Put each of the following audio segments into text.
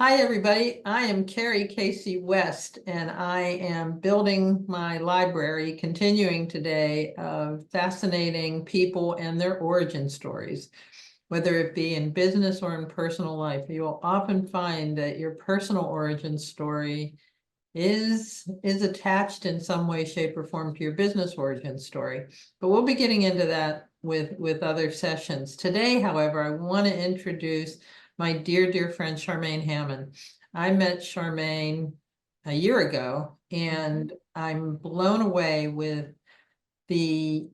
Hi, everybody. I am Carrie Casey West, and I am building my library, continuing today, of fascinating people and their origin stories, whether it be in business or in personal life. You will often find that your personal origin story is attached in some way, shape, or form to your business origin story. But we'll be getting into that with other sessions. Today, however, I want to introduce my dear friend Charmaine Hammond. I met Charmaine a year ago, and I'm blown away with the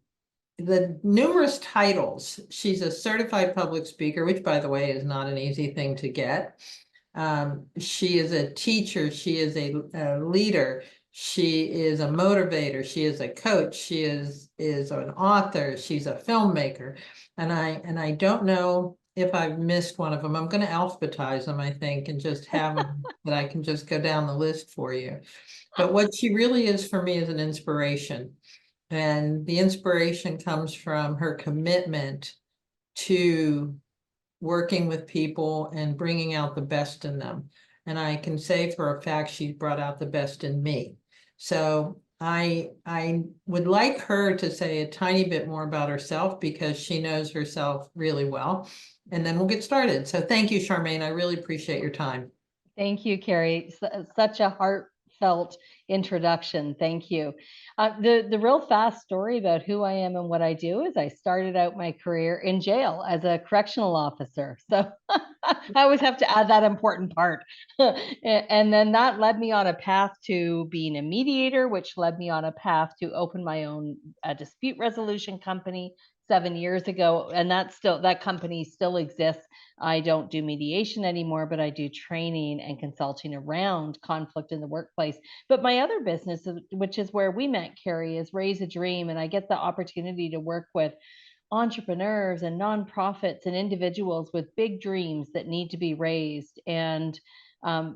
the numerous titles. She's a certified public speaker, which, by the way, is not an easy thing to get. She is a teacher. She is a leader. She is a motivator. She is a coach. She is an author. She's a filmmaker. And I don't know if I've missed one of them. I'm going to alphabetize them, I think, and just have them that I can just go down the list for you. But what she really is for me is an inspiration. And the inspiration comes from her commitment to working with people and bringing out the best in them. And I can say for a fact, she's brought out the best in me. So I would like her to say a tiny bit more about herself because she knows herself really well. And then we'll get started. So thank you, Charmaine. I really appreciate your time. Thank you, Carrie. Such a heartfelt introduction. Thank you. The real fast story about who I am and what I do is I started out my career in jail as a correctional officer. So I always have to add that important part. And then that led me on a path to being a mediator, which led me on a path to open my own dispute resolution company 7 years ago. And that company still exists. I don't do mediation anymore, but I do training and consulting around conflict in the workplace. But my other business, which is where we met, Carrie, is Raise a Dream. And I get the opportunity to work with entrepreneurs and nonprofits and individuals with big dreams that need to be raised. And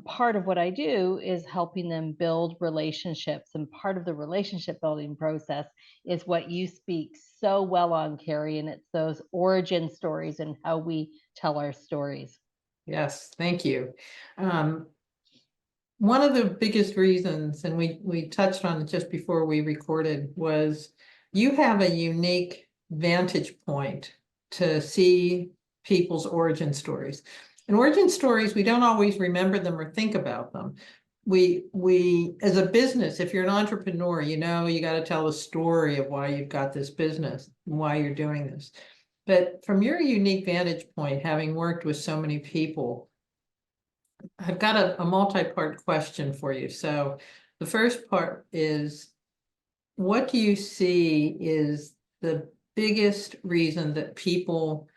part of what I do is helping them build relationships. And part of the relationship building process is what you speak so well on, Carrie, and it's those origin stories and how we tell our stories. Yes, thank you. One of the biggest reasons, and we touched on it just before we recorded, was you have a unique vantage point to see people's origin stories. And origin stories, we don't always remember them or think about them. We as a business, if you're an entrepreneur, you know you got to tell the story of why you've got this business and why you're doing this. But from your unique vantage point, having worked with so many people, I've got a multi-part question for you. So the first part is, what do you see is the biggest reason that people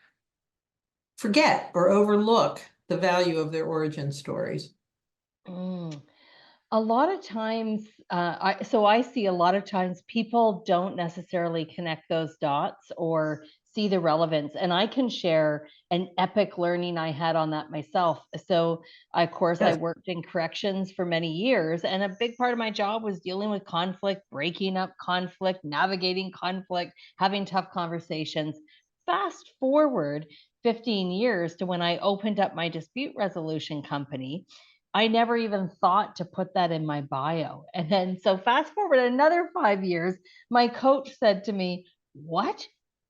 forget or overlook the value of their origin stories? Mm. A lot of times, I see a lot of times people don't necessarily connect those dots or see the relevance. And I can share an epic learning I had on that myself. So, of course, I Yes. worked in corrections for many years, and a big part of my job was dealing with conflict, breaking up conflict, navigating conflict, having tough conversations. Fast forward 15 years to when I opened up my dispute resolution company. I never even thought to put that in my bio. And then, so fast forward another 5 years, my coach said to me, "What?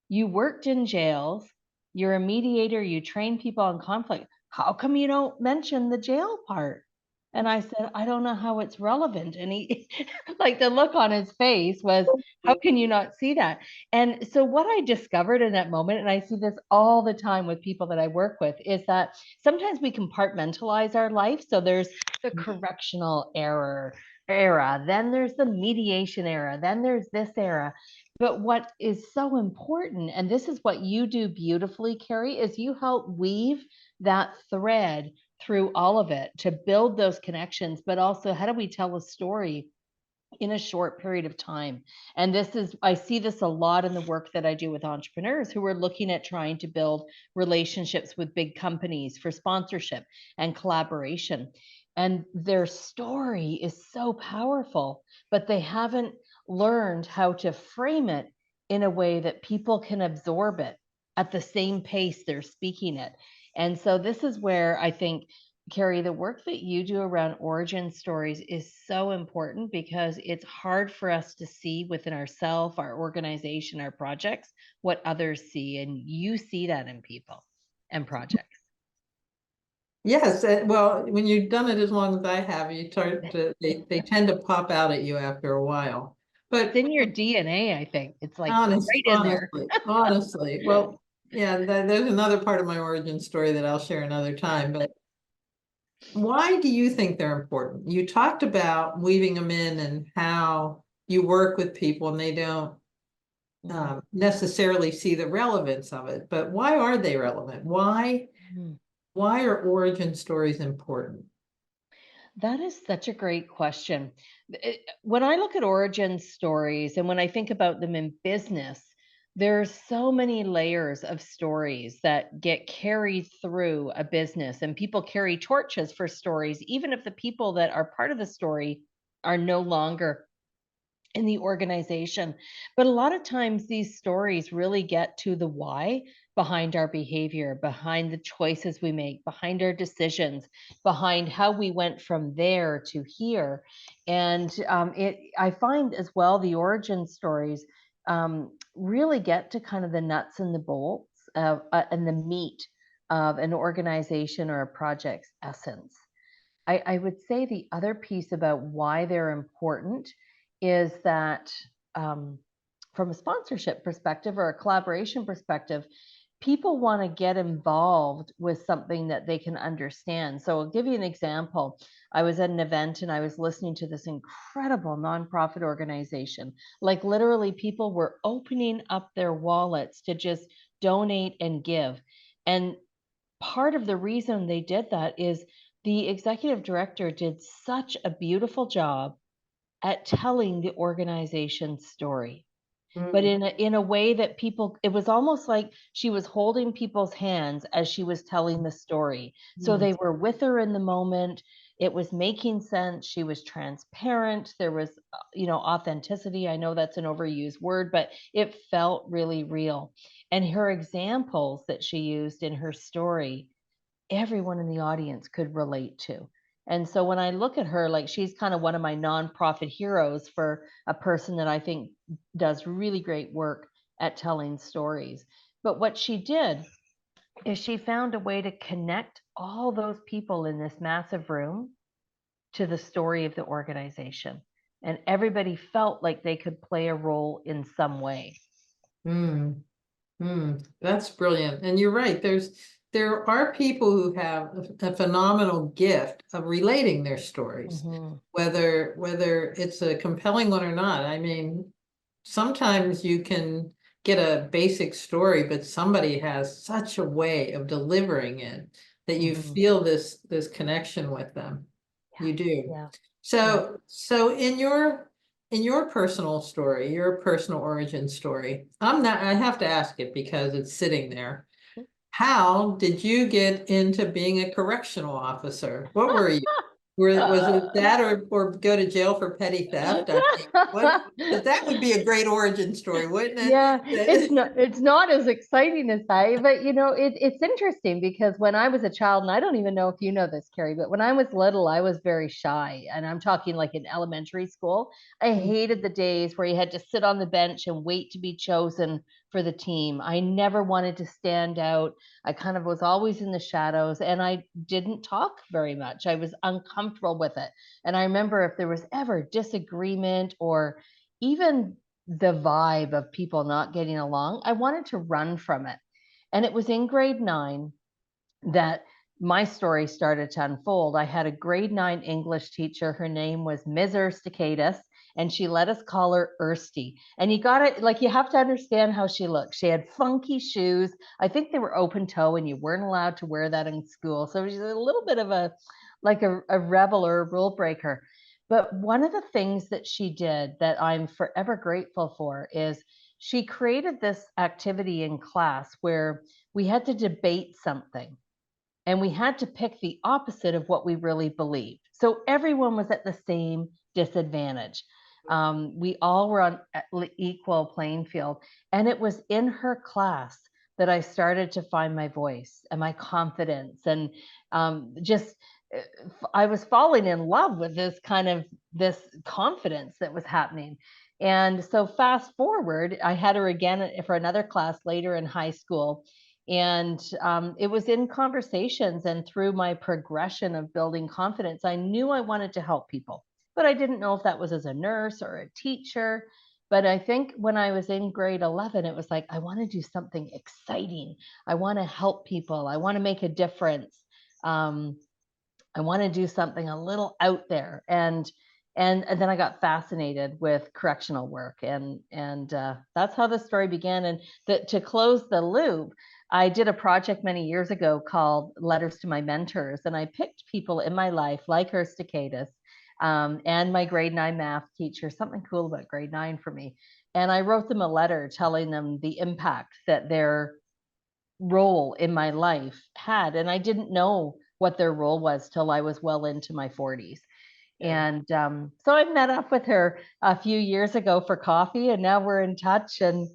You worked in jails, you're a mediator, you train people on conflict. How come you don't mention the jail part?" And I said, "I don't know how it's relevant." And he, like, the look on his face was, "How can you not see that?" And so, what I discovered in that moment, and I see this all the time with people that I work with, is that sometimes we compartmentalize our life. So there's the correctional era, then there's the mediation era, then there's this era. But what is so important, and this is what you do beautifully, Carrie, is you help weave that thread through all of it to build those connections, but also how do we tell a story in a short period of time. And I see this a lot in the work that I do with entrepreneurs who are looking at trying to build relationships with big companies for sponsorship and collaboration. And their story is so powerful, but they haven't learned how to frame it in a way that people can absorb it at the same pace they're speaking it. And so this is where I think Carrie, the work that you do around origin stories is so important because it's hard for us to see within ourselves, our organization, our projects, what others see. And you see that in people and projects. Yes, well, when you've done it as long as I have, they tend to pop out at you after a while. It's But in your DNA, I think. It's like right in there. honestly, well, yeah, there's another part of my origin story that I'll share another time. But why do you think they're important? You talked about weaving them in and how you work with people and they don't necessarily see the relevance of it. But why are they relevant? Mhm. Why are origin stories important? That is such a great question. When I look at origin stories and when I think about them in business, there's so many layers of stories that get carried through a business, and people carry torches for stories, even if the people that are part of the story are no longer in the organization. But a lot of times these stories really get to the why behind our behavior, behind the choices we make, behind our decisions, behind how we went from there to here. And I find as well the origin stories really get to kind of the nuts and the bolts and the meat of an organization or a project's essence. I would say the other piece about why they're important is that from a sponsorship perspective or a collaboration perspective, people want to get involved with something that they can understand. So I'll give you an example. I was at an event and I was listening to this incredible nonprofit organization. Like literally, people were opening up their wallets to just donate and give. And part of the reason they did that is the executive director did such a beautiful job at telling the organization's story, but Mm, in a way that people, it was almost like she was holding people's hands as she was telling the story. So mm, they were with her in the moment. It was making sense. She was transparent. There was authenticity. I know that's an overused word, but it felt really real. And her examples that she used in her story, everyone in the audience could relate to. And so when I look at her, like she's kind of one of my nonprofit heroes for a person that I think does really great work at telling stories. But what she did is she found a way to connect all those people in this massive room to the story of the organization. And everybody felt like they could play a role in some way. mm. That's brilliant. And you're right. There are people who have a phenomenal gift of relating their stories, Mhm. whether it's a compelling one or not. I mean, sometimes you can get a basic story, but somebody has such a way of delivering it that you Mhm. feel this connection with them. Yeah. You do. Yeah. Yeah. So in your personal story, your personal origin story, I have to ask it because it's sitting there. How did you get into being a correctional officer? What were you? Was it that or go to jail for petty theft? I mean, what? Because that would be a great origin story, wouldn't Yeah, it? it's not as exciting as that, but it's interesting because when I was a child, and I don't even know if you know this, Carrie, but when I was little, I was very shy, and I'm talking like in elementary school. I hated the days where you had to sit on the bench and wait to be chosen for the team. I never wanted to stand out. I kind of was always in the shadows, and I didn't talk very much. I was uncomfortable with it. And I remember if there was ever disagreement or even the vibe of people not getting along, I wanted to run from it. And it was in grade 9 that my story started to unfold. I had a grade 9 English teacher. Her name was Ms. Ersticatus, and she let us call her Ersty. And you got it, like, you have to understand how she looked. She had funky shoes. I think they were open toe, and you weren't allowed to wear that in school. So she's a little bit of a rebel or a rule breaker. But one of the things that she did that I'm forever grateful for is she created this activity in class where we had to debate something and we had to pick the opposite of what we really believed. So everyone was at the same disadvantage. We all were on equal playing field. And it was in her class that I started to find my voice and my confidence and just I was falling in love with this confidence that was happening. And so fast forward, I had her again for another class later in high school. And it was in conversations and through my progression of building confidence, I knew I wanted to help people, but I didn't know if that was as a nurse or a teacher. But I think when I was in grade 11, it was like, I want to do something exciting. I want to help people. I want to make a difference. Um, I want to do something a little out there. And then I got fascinated with correctional work, and that's how the story began. And to close the loop, I did a project many years ago called Letters to My Mentors, and I picked people in my life like Staccatus, and my grade 9 math teacher, something cool about grade 9 for me. And I wrote them a letter telling them the impact that their role in my life had. And I didn't know what their role was till I was well into my 40s. Yeah. And so I met up with her a few years ago for coffee, and now we're in touch. And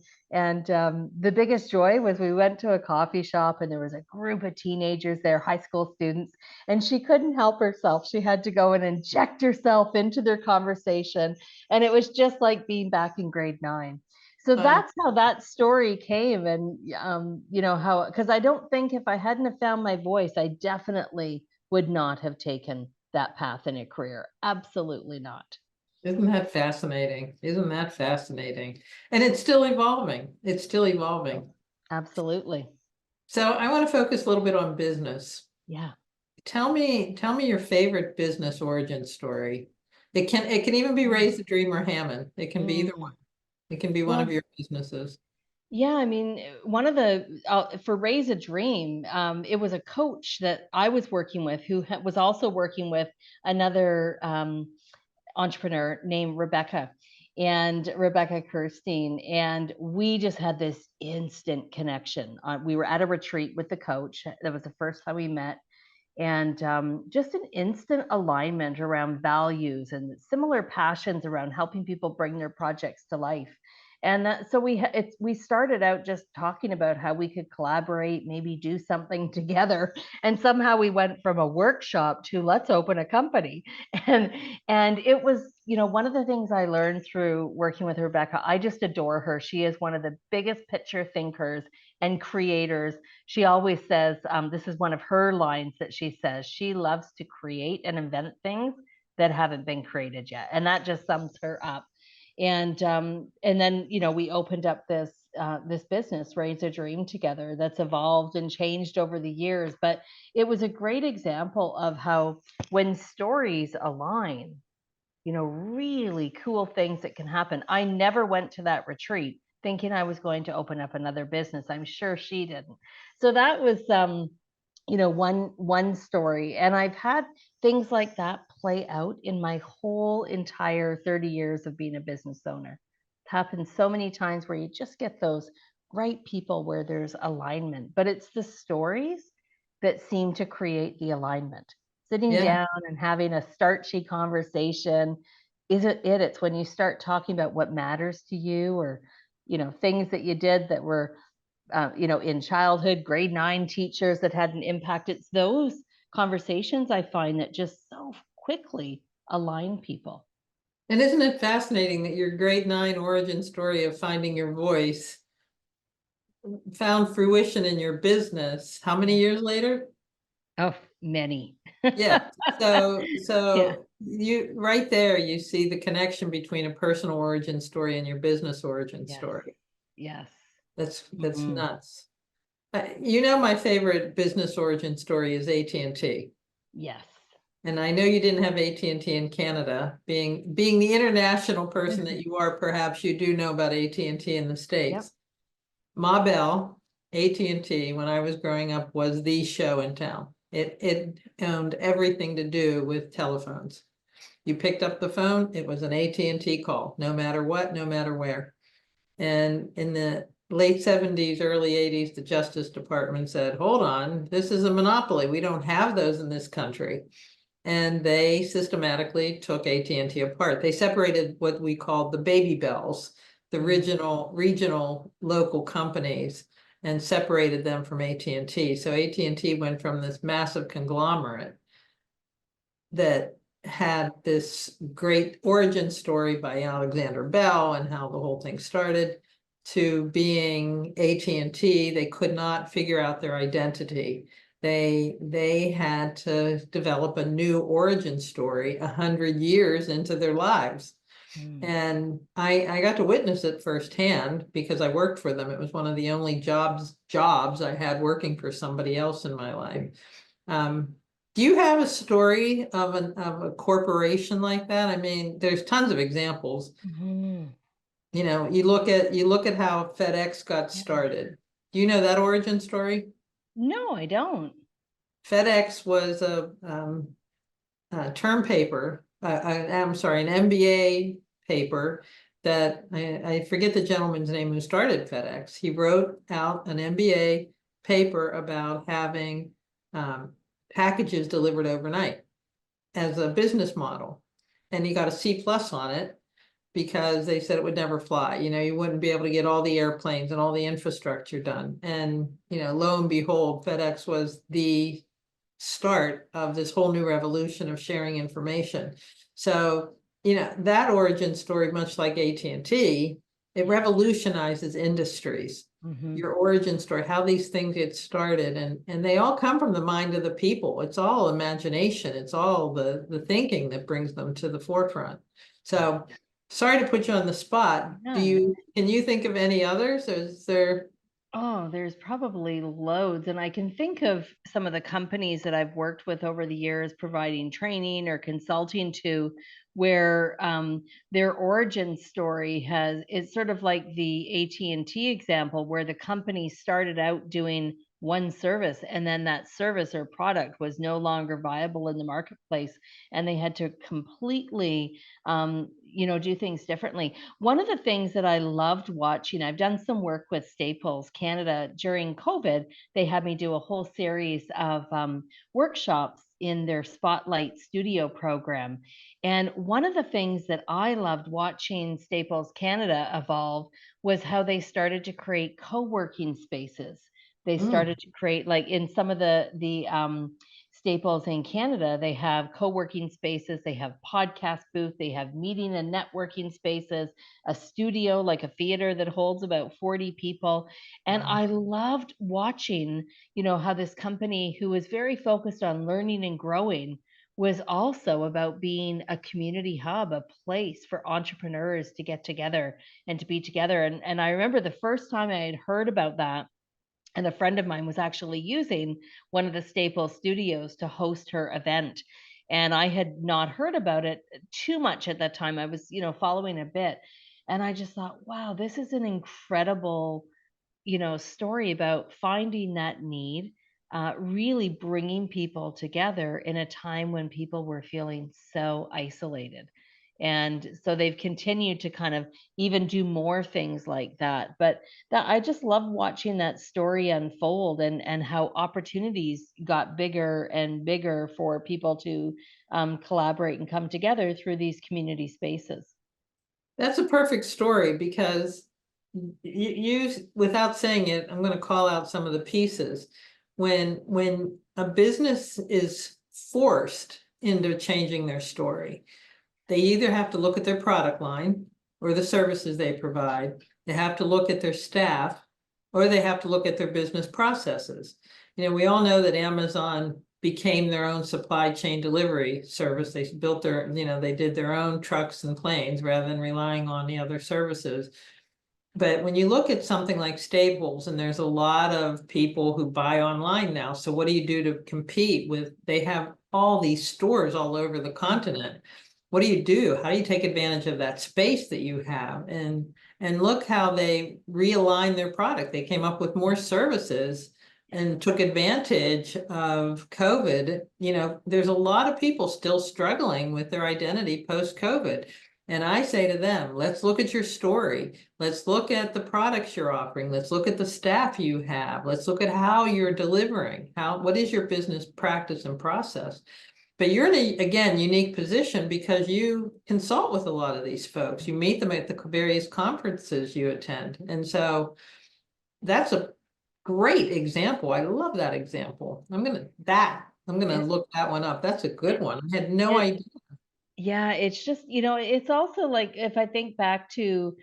the biggest joy was we went to a coffee shop, and there was a group of teenagers there, high school students, and she couldn't help herself. She had to go and inject herself into their conversation, and it was just like being back in grade 9. So Uh, that's how that story came. And how, because I don't think if I hadn't have found my voice, I definitely would not have taken that path in a career. Absolutely not. isn't that fascinating? Isn't that fascinating? And it's still evolving. It's still evolving. Absolutely. So I want to focus a little bit on business. Yeah. Tell me your favorite business origin story. It can even be Raise the Dream or Hammond. It can be either one. Mm. It can be one of Well, your businesses. yeah, I mean, one of the for Raise a Dream, it was a coach that I was working with who was also working with another entrepreneur named Rebecca Kirstein. And we just had this instant connection. We were at a retreat with the coach. That was the first time we met. And just an instant alignment around values and similar passions around helping people bring their projects to life. And so we started out just talking about how we could collaborate, maybe do something together, and somehow we went from a workshop to let's open a company. and and it was, one of the things I learned through working with Rebecca. I just adore her. She is one of the biggest picture thinkers and creators. She always says, this is one of her lines that she says, she loves to create and invent things that haven't been created yet. And that just sums her up. And then, we opened up this business, Raise a Dream, together, that's evolved and changed over the years. But it was a great example of how when stories align, really cool things that can happen. I never went to that retreat thinking I was going to open up another business. I'm sure she didn't. So that was one story. And I've had things like that play out in my whole entire 30 years of being a business owner. It happens so many times where you just get those right people where there's alignment, but it's the stories that seem to create the alignment. Sitting Yeah. down and having a starchy conversation isn't it. It's when you start talking about what matters to you, or things that you did that were in childhood, grade 9 teachers that had an impact. It's those conversations I find that just so quickly align people. And isn't it fascinating that your grade 9 origin story of finding your voice found fruition in your business? How many Yeah. years later? Oh, many. Yeah. So Yeah. you right there, you see the connection between a personal origin story and your business origin Yes. story. Yes. That's Mhm. nuts. My favorite business origin story is AT&T. Yes. And I know you didn't have AT&T in Canada. Being the international person that you are, perhaps you do know about AT&T in the Yep. States. Ma Bell, AT&T, when I was growing up, was the show in town. It owned everything to do with telephones. You picked up the phone, it was an AT&T call, no matter what, no matter where. And in the late 70s, early 80s, the Justice Department said, hold on, this is a monopoly. We don't have those in this country. And they systematically took AT&T apart. They separated what we called the baby bells, the regional local companies, and separated them from AT&T. So AT&T went from this massive conglomerate that had this great origin story by Alexander Bell and how the whole thing started, to being AT&T. They could not figure out their identity. They had to develop a new origin story 100 years into their lives. And I got to witness it firsthand because I worked for them. It was one of the only jobs I had working for somebody else in my life. Do you have a story of a corporation like that? I mean, there's tons of examples. Mhm. You know, you look at how FedEx got Yeah. started. Do you know that origin story? No, I don't. FedEx was a term paper. I'm sorry, an MBA paper that I forget the gentleman's name who started FedEx. He wrote out an MBA paper about having packages delivered overnight as a business model. And he got a C+ on it because they said it would never fly. You know, you wouldn't be able to get all the airplanes and all the infrastructure done. And, you know, lo and behold, FedEx was the start of this whole new revolution of sharing information. So, you know, that origin story, much like AT&T, it revolutionizes industries. Mhm. Your origin story, how these things get started, and they all come from the mind of the people. It's all imagination. It's all the thinking that brings them to the forefront. So sorry to put you on the spot. Yeah. Can you think of any others? Or is there? Oh, there's probably loads. And I can think of some of the companies that I've worked with over the years providing training or consulting to, where their origin story has, it's sort of like the AT&T example, where the company started out doing one service, and then that service or product was no longer viable in the marketplace, and they had to completely do things differently. One of the things that I loved watching, I've done some work with Staples Canada during COVID. They had me do a whole series of workshops in their Spotlight Studio program. And one of the things that I loved watching Staples Canada evolve was how they started to create co-working spaces. They Mm, started to create, like, in some of the Staples in Canada, they have co-working spaces, they have podcast booth, they have meeting and networking spaces, a studio, like a theater that holds about 40 people. And wow. I loved watching, how this company, who was very focused on learning and growing, was also about being a community hub, a place for entrepreneurs to get together and to be together. And I remember the first time I had heard about that, and a friend of mine was actually using one of the Staples studios to host her event. And I had not heard about it too much at that time. I was, following a bit. And I just thought, wow, this is an incredible, story about finding that need, really bringing people together in a time when people were feeling so isolated. And so they've continued to kind of even do more things like that. But that, I just love watching that story unfold, and how opportunities got bigger and bigger for people to collaborate and come together through these community spaces. That's a perfect story because without saying it, I'm going to call out some of the pieces. When a business is forced into changing their story, they either have to look at their product line or the services they provide. They have to look at their staff, or they have to look at their business processes. You know, we all know that Amazon became their own supply chain delivery service. They built they did their own trucks and planes rather than relying on the other services. But when you look at something like Staples, and there's a lot of people who buy online now, so what do you do to compete with? They have all these stores all over the continent. What do you do? How do you take advantage of that space that you have? And look how they realigned their product. They came up with more services and took advantage of COVID. You know, there's a lot of people still struggling with their identity post-COVID. And I say to them, let's look at your story. Let's look at the products you're offering. Let's look at the staff you have. Let's look at how you're delivering. What is your business practice and process? But you're in a, again, unique position because you consult with a lot of these folks. You meet them at the various conferences you attend. And so that's a great example. I love that example. I'm gonna It's look that one up. That's a good it one. I had no it idea. Yeah, it's just, it's also like if I think back to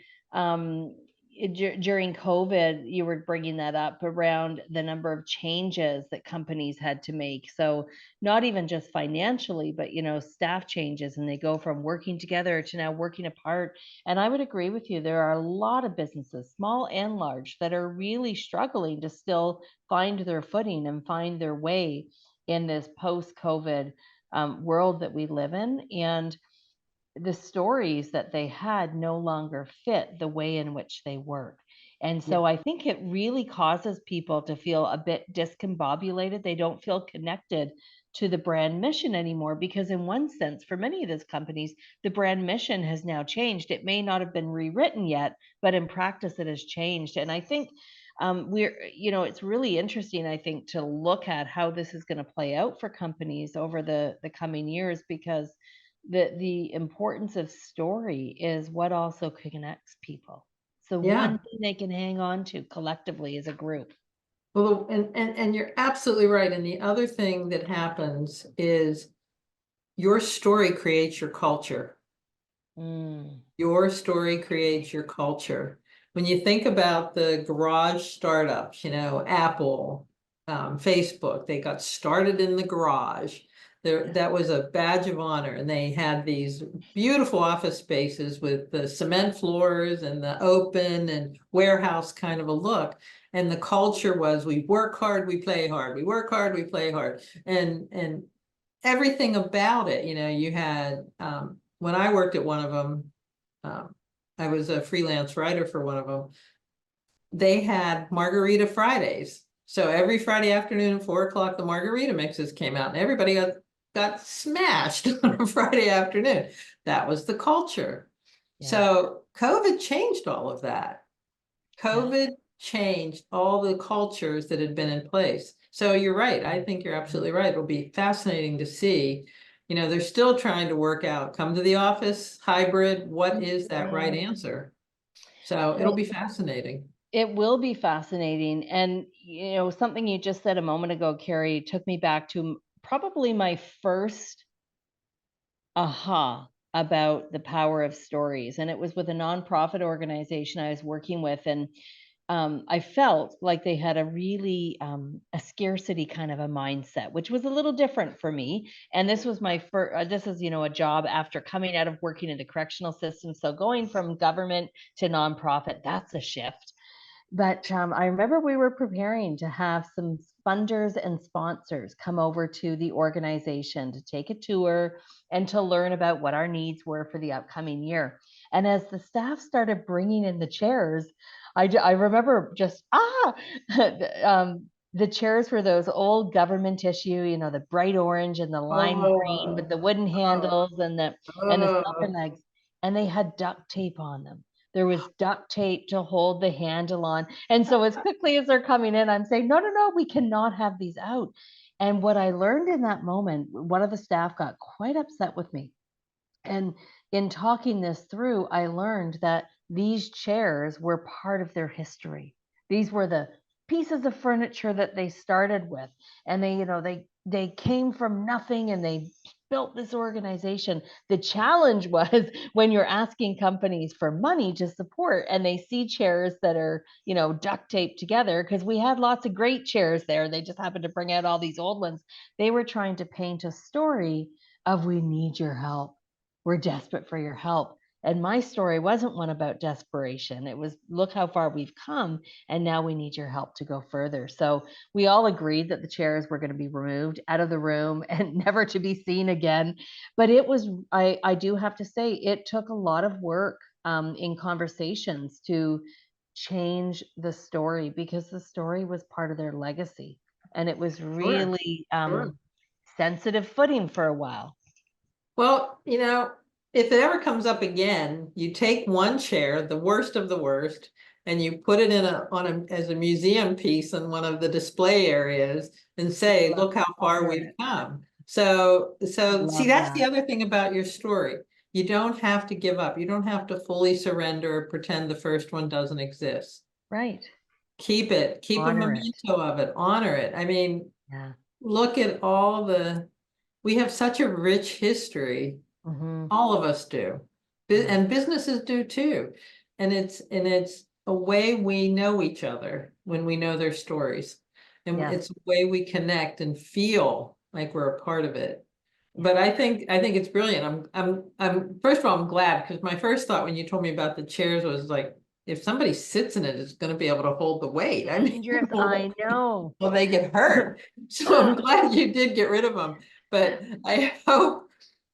during COVID, you were bringing that up around the number of changes that companies had to make. So not even just financially, but staff changes, and they go from working together to now working apart. And I would agree with you. There are a lot of businesses, small and large, that are really struggling to still find their footing and find their way in this post-COVID world that we live in. And the stories that they had no longer fit the way in which they work. And Yeah. so I think it really causes people to feel a bit discombobulated. They don't feel connected to the brand mission anymore because, in one sense, for many of those companies, the brand mission has now changed. It may not have been rewritten yet, but in practice, it has changed. And I think it's really interesting, I think, to look at how this is going to play out for companies over the coming years, because the importance of story is what also connects people. So one Yeah. thing they can hang on to collectively as a group. Well, and you're absolutely right. And the other thing that happens is your story creates your culture. Mm, Your story creates your culture. When you think about the garage startups, Apple, Facebook, they got started in the garage. There, yeah, that was a badge of honor, and they had these beautiful office spaces with the cement floors and the open and warehouse kind of a look. And the culture was, we work hard, we play hard. We work hard, we play hard. And everything about it, you had when I worked at one of them, um, I was a freelance writer for one of them. They had Margarita Fridays. So every Friday afternoon at 4 o'clock, the margarita mixes came out, and everybody got smashed on a Friday afternoon. That was the culture. yeah, So COVID changed all of that. yeah. COVID changed all the cultures that had been in place. So you're right. I think you're Mm, absolutely right. It'll be fascinating to see. They're still trying to work out, come to the office, hybrid, what is that right mm. answer? So it'll Well, be fascinating. it will be fascinating. And, something you just said a moment ago, Carrie, took me back to probably my first aha about the power of stories. And it was with a nonprofit organization I was working with. And I felt like they had a really a scarcity kind of a mindset, which was a little different for me. And this was my first. This is a job after coming out of working in the correctional system. So going from government to nonprofit, that's a shift. But I remember we were preparing to have some funders and sponsors come over to the organization to take a tour and to learn about what our needs were for the upcoming year. And as the staff started bringing in the chairs, I remember just, the chairs were those old government issue, the bright orange and the lime green with Oh, the wooden oh, handles and the silver oh. legs, and they had duct tape on them. There was duct tape to hold the handle on. And so as quickly as they're coming in, I'm saying, no, no, no, we cannot have these out. And what I learned in that moment, one of the staff got quite upset with me. And in talking this through, I learned that these chairs were part of their history. These were the pieces of furniture that they started with. And they came from nothing and they built this organization. The challenge was when you're asking companies for money to support and they see chairs that are, duct taped together, because we had lots of great chairs there. They just happened to bring out all these old ones. They were trying to paint a story of, we need your help, we're desperate for your help. And my story wasn't one about desperation. It was, look how far we've come, and now we need your help to go further. So we all agreed that the chairs were going to be removed out of the room and never to be seen again. But it was, I do have to say, it took a lot of work in conversations to change the story, because the story was part of their legacy. And it was Sure, really sure. sensitive footing for a while. Well, if it ever comes up again, you take one chair, the worst of the worst, and you put it as a museum piece in one of the display areas and say, Love look how to far hear we've it. come. So see, Love that's the that. other thing about your story. You don't have to give up. You don't have to fully surrender or pretend the first one doesn't exist. Right. Keep a Honor it. memento of it, honor it. I mean, Yeah. look at we have such a rich history. All of us do. And businesses do too. And it's a way we know each other when we know their stories. And Yes. it's a way we connect and feel like we're a part of it. But I think it's brilliant. I'm first of all, I'm glad, because my first thought when you told me about the chairs was like, if somebody sits in it, it's going to be able to hold the weight. I mean, Dangerous, I know. well, they get hurt. So I'm glad you did get rid of them. But I hope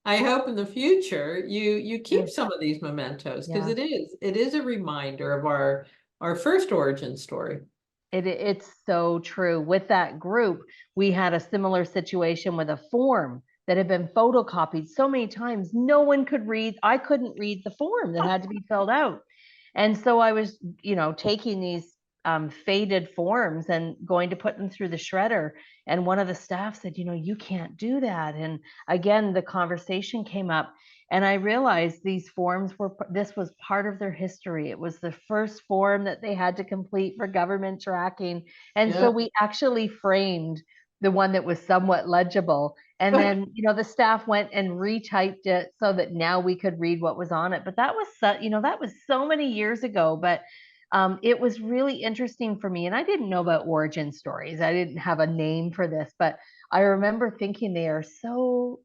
in the future you keep some of these mementos, because Yeah. it is a reminder of our first origin story. It's so true. With that group, we had a similar situation with a form that had been photocopied so many times, no one could read. I couldn't read the form that had to be filled out. And so I was, taking these faded forms and going to put them through the shredder. And one of the staff said, you can't do that. And again, the conversation came up. And I realized this was part of their history. It was the first form that they had to complete for government tracking. And so Yeah. we actually framed the one that was somewhat legible. And then, the staff went and retyped it so that now we could read what was on it. But that was so many years ago. But it was really interesting for me. And I didn't know about origin stories. I didn't have a name for this, but I remember thinking they are so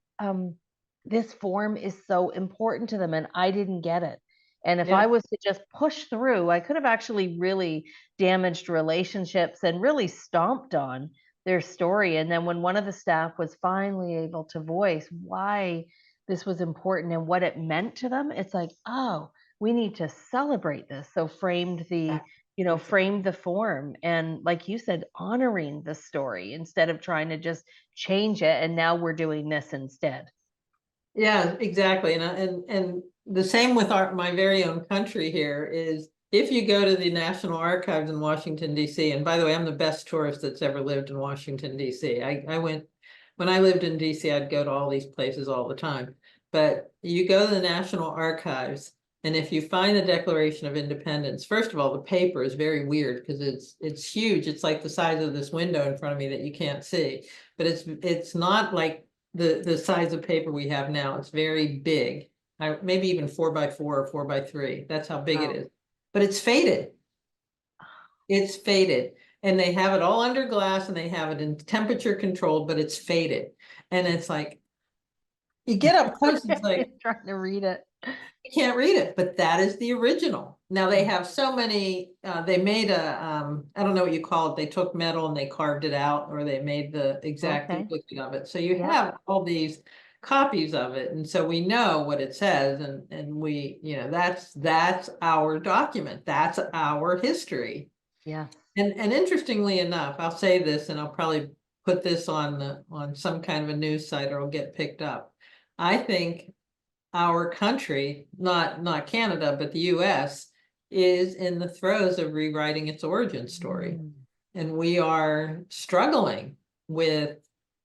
this form is so important to them, and I didn't get it. And if Yeah. I was to just push through, I could have actually really damaged relationships and really stomped on their story. And then when one of the staff was finally able to voice why this was important and what it meant to them, it's like, oh, we need to celebrate this. So framed the form, and like you said, honoring the story instead of trying to just change it. And now we're doing this instead. Yeah, exactly. And the same with my very own country here is, if you go to the National Archives in Washington, D.C., and by the way, I'm the best tourist that's ever lived in Washington, D.C. I went, when I lived in D.C., I'd go to all these places all the time. But you go to the National Archives, and if you find the Declaration of Independence, first of all, the paper is very weird because it's huge. It's like the size of this window in front of me that you can't see. But it's not like the size of paper we have now. It's very big. Maybe even 4x4 or 4x3. That's how big it Wow. is. But it's faded. It's faded. And they have it all under glass, and they have it in temperature controlled, but it's faded. And it's like, you get up close, it's like, Trying to read it. you can't read it, but that is the original. Now they have so many, they made I don't know what you call it. They took metal and they carved it out, or they made the exact Okay. duplicate of it. So you Yeah. have all these copies of it. And so we know what it says, and we, that's our document. That's our history. Yeah. And interestingly enough, I'll say this, and I'll probably put this on some kind of a news site, or it'll get picked up. I think our country, not Canada, but the US, is in the throes of rewriting its origin story. Mm. And we are struggling with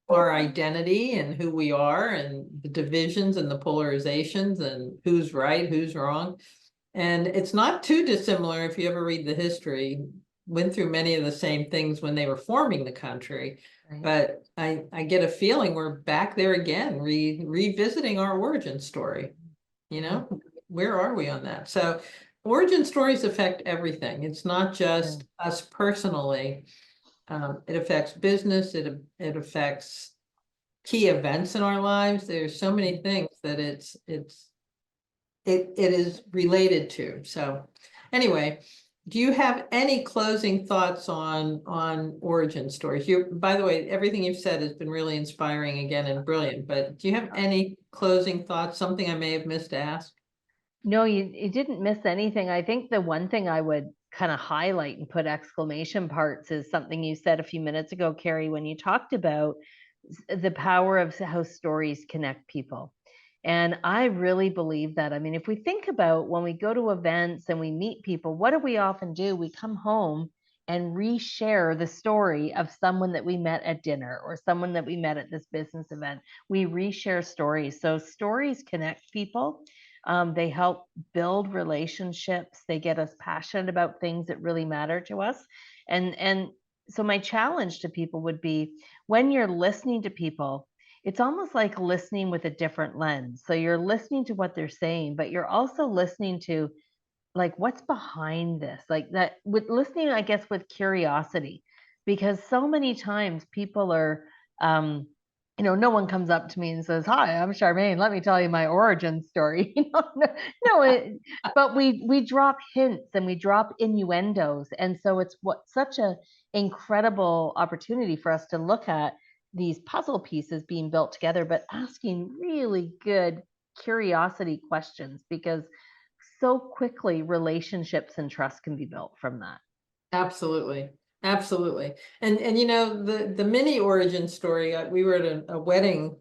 our identity and who we are, and the divisions and the polarizations and who's right, who's wrong. And it's not too dissimilar if you ever read the history, went through many of the same things when they were forming the country. Right. But I get a feeling we're back there again, revisiting our origin story. Where are we on that? So origin stories affect everything. It's not just us personally. It affects business. It affects key events in our lives. There's so many things that it is related to. So anyway, do you have any closing thoughts on origin stories? By the way, everything you've said has been really inspiring again and brilliant, but do you have any closing thoughts, something I may have missed to ask? No, you didn't miss anything. I think the one thing I would kind of highlight and put exclamation parts is something you said a few minutes ago, Carrie, when you talked about the power of how stories connect people. And I really believe that. I mean, if we think about when we go to events and we meet people, what do we often do? We come home and reshare the story of someone that we met at dinner or someone that we met at this business event. We reshare stories. So stories connect people. They help build relationships. They get us passionate about things that really matter to us. And so my challenge to people would be, when you're listening to people, it's almost like listening with a different lens. So you're listening to what they're saying, but you're also listening to, like, what's behind this, like that, with listening, I guess, with curiosity, because so many times people are, um no one comes up to me and says, "Hi, I'm Charmaine, let me tell you my origin story." No, no, but we drop hints and we drop innuendos, and so it's what such a incredible opportunity for us to look at these puzzle pieces being built together, but asking really good curiosity questions, because so quickly relationships and trust can be built from that. Absolutely. Absolutely. And the mini origin story, we were at a wedding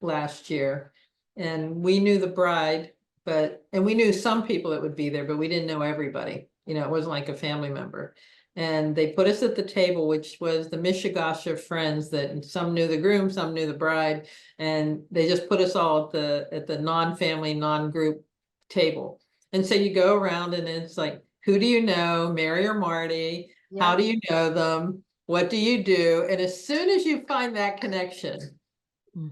last year, and we knew the bride, and we knew some people that would be there, but we didn't know everybody. It wasn't like a family member. And they put us at the table, which was the Mishigasha friends, that some knew the groom, some knew the bride, and they just put us all at the non-family, non-group table. And so you go around and it's like, who do you know, Mary or Marty? How Yeah. do you know them? What do you do? And as soon as you find that connection,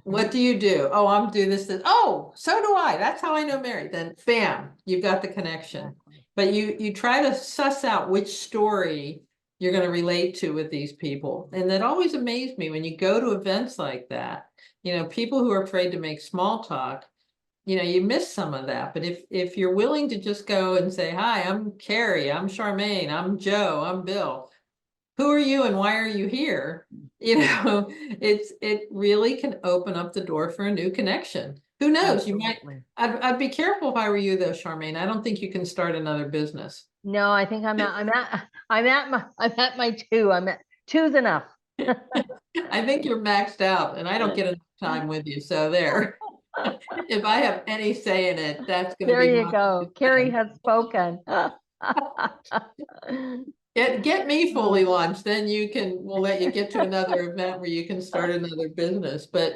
what do you do? Oh, I'm doing this. Oh, so do I. That's how I know Mary. Then bam, you've got the connection. Exactly. But you try to suss out which story you're going to relate to with these people. And that always amazed me when you go to events like that. People who are afraid to make small talk, you miss some of that. But if you're willing to just go and say, "Hi, I'm Carrie, I'm Charmaine, I'm Joe, I'm Bill. Who are you and why are you here?" It really can open up the door for a new connection. Who knows? You might. Absolutely. I'd be careful if I were you, though, Charmaine. I don't think you can start another business. No, I think I'm at my two. I'm at two's enough. I think you're maxed out, and I don't get enough time with you. So there. If I have any say in it, that's going to There be you my go. Carrie has spoken. Get me fully launched, then we'll let you get to another event where you can start another business. But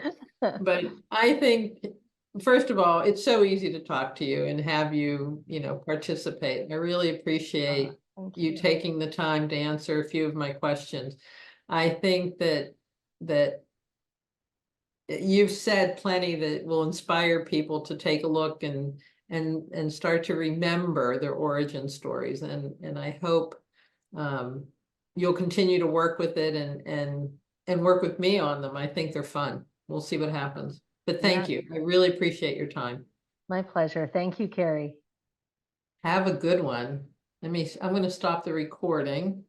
I think, first of all, it's so easy to talk to you and have you, participate. I really appreciate Thank you you. taking the time to answer a few of my questions. I think that you've said plenty that will inspire people to take a look and start to remember their origin stories. And I hope um, you'll continue to work with it and work with me on them. I think they're fun. We'll see what happens. But Yeah, thank you. I really appreciate your time. my pleasure. Thank you, Carrie. Have a good one. I'm going to stop the recording.